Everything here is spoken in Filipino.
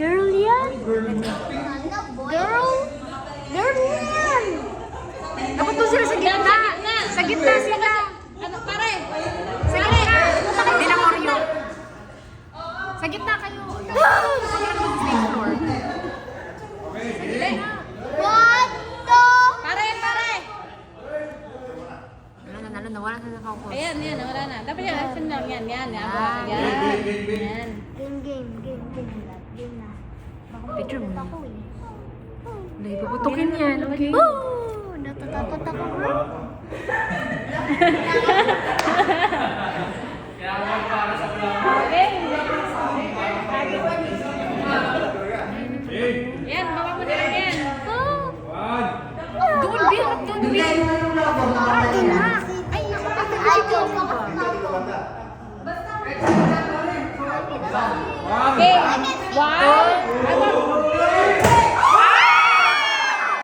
Girl yan. Girl. Girl yan. Dapat doon sila sa gitna. Sa gitna sila. Ano, pare? Sa gitna. Hindi na Oreo. Sa gitna kayo. Sa gitna ng stage floor. Pare, pare! Wala na, wala na nakaupo. Ayan, yan, wala na. Dapat yan, action lang yan, yan. Yan. Yan. Game na. Picture mo. eh. Hindi, puputukin yan. Okay. Natatakot ako, bro. Yan, baka mo nila yan. Doon, Bill. Doon, Bill. Doon na. Ay, Okay, 1,